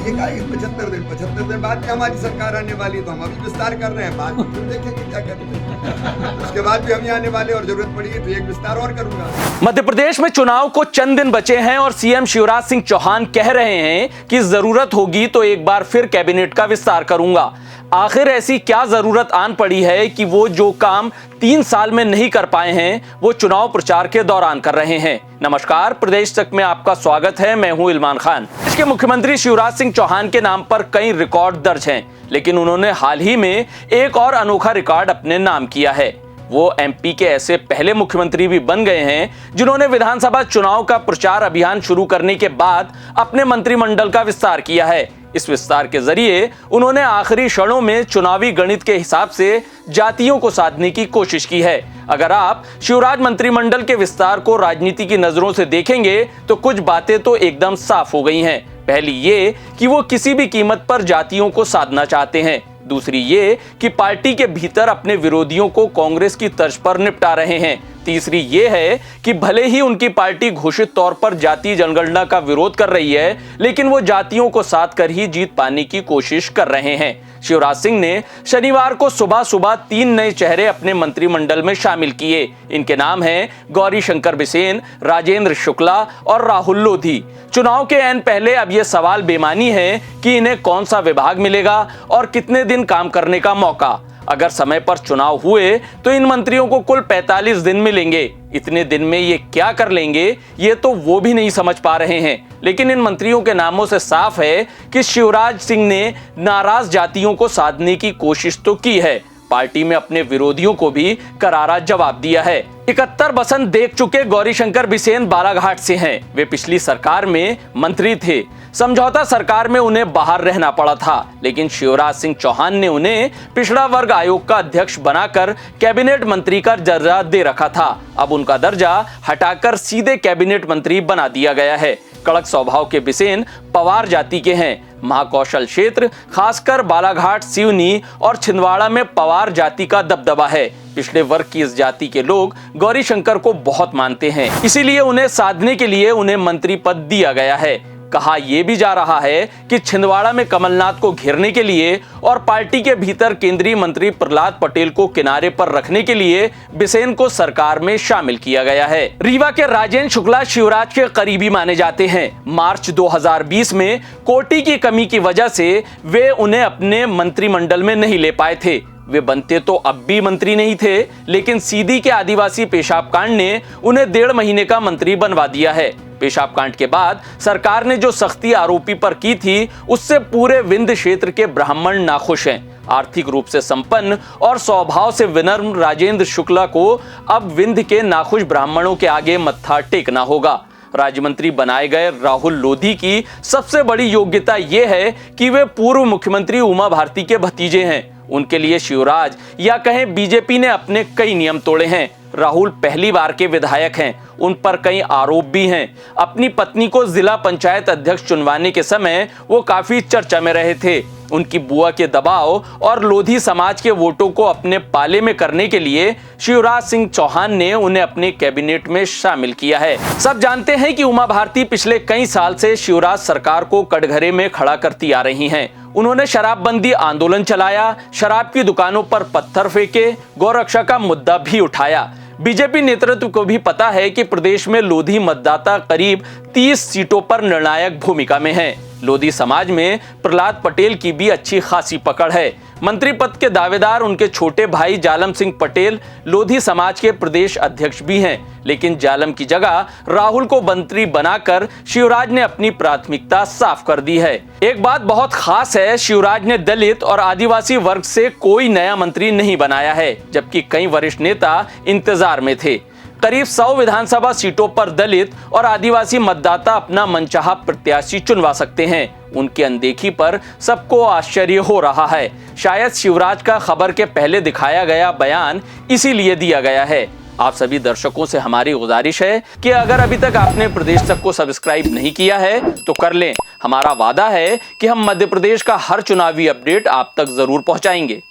देखिए आएगी 75 दिन बाद में हमारी सरकार आने वाली, तो हम अभी विस्तार कर रहे हैं, बाद में फिर देखेंगे क्या करेंगे। उसके बाद भी हम ही आने वाले, और जरूरत पड़ी तो एक विस्तार और करूंगा। मध्य प्रदेश में चुनाव को चंद दिन बचे हैं और सीएम शिवराज सिंह चौहान कह रहे हैं कि जरूरत होगी तो एक बार फिर कैबिनेट का विस्तार करूंगा। आखिर ऐसी क्या जरूरत आन पड़ी है कि वो जो काम 3 साल में नहीं कर पाए हैं वो चुनाव प्रचार के दौरान कर रहे हैं। नमस्कार, प्रदेश तक में आपका स्वागत है। मैं हूं इलमान खान। देश के मुख्यमंत्री शिवराज सिंह चौहान के नाम पर कई रिकॉर्ड दर्ज हैं, लेकिन उन्होंने हाल ही में एक और अनोखा रिकॉर्ड अपने नाम किया है। वो एमपी के ऐसे पहले मुख्यमंत्री भी बन गए हैं जिन्होंने विधानसभा चुनाव का प्रचार अभियान शुरू करने के बाद अपने मंत्रिमंडल का विस्तार किया है। इस विस्तार के जरिए उन्होंने आखिरी क्षणों में चुनावी गणित के हिसाब से जातियों को साधने की कोशिश की है। अगर आप शिवराज मंत्रिमंडल के विस्तार को राजनीति की नजरों से देखेंगे तो कुछ बातें तो एकदम साफ हो गई हैं। पहली ये कि वो किसी भी कीमत पर जातियों को साधना चाहते हैं। दूसरी ये कि पार्टी के भीतर अपने विरोधियों को कांग्रेस की तर्ज पर निपटा रहे हैं। तीसरी ये है कि भले ही उनकी पार्टी घोषित तौर पर जातीय जनगणना का विरोध कर रही है, लेकिन वो जातियों को साथ कर ही जीत पाने की कोशिश कर रहे हैं। शिवराज सिंह ने शनिवार को सुबह सुबह 3 नए चेहरे अपने मंत्रिमंडल में शामिल किए। इनके नाम हैं गौरीशंकर बिसेन, राजेंद्र शुक्ला और राहुल लोधी। चुनाव के ऐन पहले अब यह सवाल बेमानी है कि इन्हें कौन सा विभाग मिलेगा और कितने दिन काम करने का मौका। अगर समय पर चुनाव हुए तो इन मंत्रियों को कुल 45 दिन मिलेंगे। इतने दिन में ये क्या कर लेंगे ये तो वो भी नहीं समझ पा रहे हैं। लेकिन इन मंत्रियों के नामों से साफ है कि शिवराज सिंह ने नाराज जातियों को साधने की कोशिश तो की है, पार्टी में अपने विरोधियों को भी करारा जवाब दिया है। 71 बसंत देख चुके गौरीशंकर बिसेन बालाघाट से हैं। वे पिछली सरकार में मंत्री थे। समझौता सरकार में उन्हें बाहर रहना पड़ा था, लेकिन शिवराज सिंह चौहान ने उन्हें पिछड़ा वर्ग आयोग का अध्यक्ष बनाकर कैबिनेट मंत्री का दर्जा दे रखा था। अब उनका दर्जा हटाकर सीधे कैबिनेट मंत्री बना दिया गया है। कड़क स्वभाव के बिसेन पवार जाति के हैं। महाकौशल क्षेत्र खासकर बालाघाट, सिवनी और छिंदवाड़ा में पवार जाति का दबदबा है। पिछड़े वर्ग की इस जाति के लोग गौरीशंकर को बहुत मानते हैं, इसीलिए उन्हें साधने के लिए उन्हें मंत्री पद दिया गया है। कहा यह भी जा रहा है कि छिंदवाड़ा में कमलनाथ को घेरने के लिए और पार्टी के भीतर केंद्रीय मंत्री प्रहलाद पटेल को किनारे पर रखने के लिए बिसेन को सरकार में शामिल किया गया है। रीवा के राजेंद्र शुक्ला शिवराज के करीबी माने जाते हैं। मार्च 2020 में कोटी की कमी की वजह से वे उन्हें अपने मंत्रिमंडल में नहीं ले पाए थे। वे बनते तो अब भी मंत्री नहीं थे, लेकिन सीधी के आदिवासी पेशाब कांड ने उन्हें 1.5 महीने का मंत्री बनवा दिया है। पेशाब कांड के बाद सरकार ने जो सख्ती आरोपी पर की थी, उससे पूरे विंध्य क्षेत्र के ब्राह्मण नाखुश हैं। आर्थिक रूप से संपन्न और स्वभाव से विनम्र राजेंद्र शुक्ला को अब विंध्य के नाखुश ब्राह्मणों के आगे मत्था टेकना होगा। राज्य मंत्री बनाए गए राहुल लोधी की सबसे बड़ी योग्यता यह है कि वे पूर्व मुख्यमंत्री उमा भारती के भतीजे हैं। उनके लिए शिवराज या कहें बीजेपी ने अपने कई नियम तोड़े हैं। राहुल पहली बार के विधायक हैं, उन पर कई आरोप भी हैं। अपनी पत्नी को जिला पंचायत अध्यक्ष चुनवाने के समय वो काफी चर्चा में रहे थे। उनकी बुआ के दबाव और लोधी समाज के वोटों को अपने पाले में करने के लिए शिवराज सिंह चौहान ने उन्हें अपने कैबिनेट में शामिल किया है। सब जानते हैं कि उमा भारती पिछले कई साल से शिवराज सरकार को कटघरे में खड़ा करती आ रही हैं। उन्होंने शराबबंदी आंदोलन चलाया, शराब की दुकानों पर पत्थर फेंके, गौरक्षा का मुद्दा भी उठाया। बीजेपी नेतृत्व को भी पता है कि प्रदेश में लोधी मतदाता करीब 30 सीटों पर निर्णायक भूमिका में हैं। लोधी समाज में प्रहलाद पटेल की भी अच्छी खासी पकड़ है। मंत्री पद के दावेदार उनके छोटे भाई जालम सिंह पटेल लोधी समाज के प्रदेश अध्यक्ष भी हैं, लेकिन जालम की जगह राहुल को मंत्री बनाकर शिवराज ने अपनी प्राथमिकता साफ कर दी है। एक बात बहुत खास है, शिवराज ने दलित और आदिवासी वर्ग से कोई नया मंत्री नहीं बनाया है, जबकि कई वरिष्ठ नेता इंतजार में थे। करीब 100 विधानसभा सीटों पर दलित और आदिवासी मतदाता अपना मनचाहा प्रत्याशी चुनवा सकते हैं। उनकी अनदेखी पर सबको आश्चर्य हो रहा है। शायद शिवराज का खबर के पहले दिखाया गया बयान इसीलिए दिया गया है। आप सभी दर्शकों से हमारी गुजारिश है कि अगर अभी तक आपने प्रदेश तक को सब्सक्राइब नहीं किया है तो कर लें। हमारा वादा है कि हम मध्य प्रदेश का हर चुनावी अपडेट आप तक जरूर पहुंचाएंगे।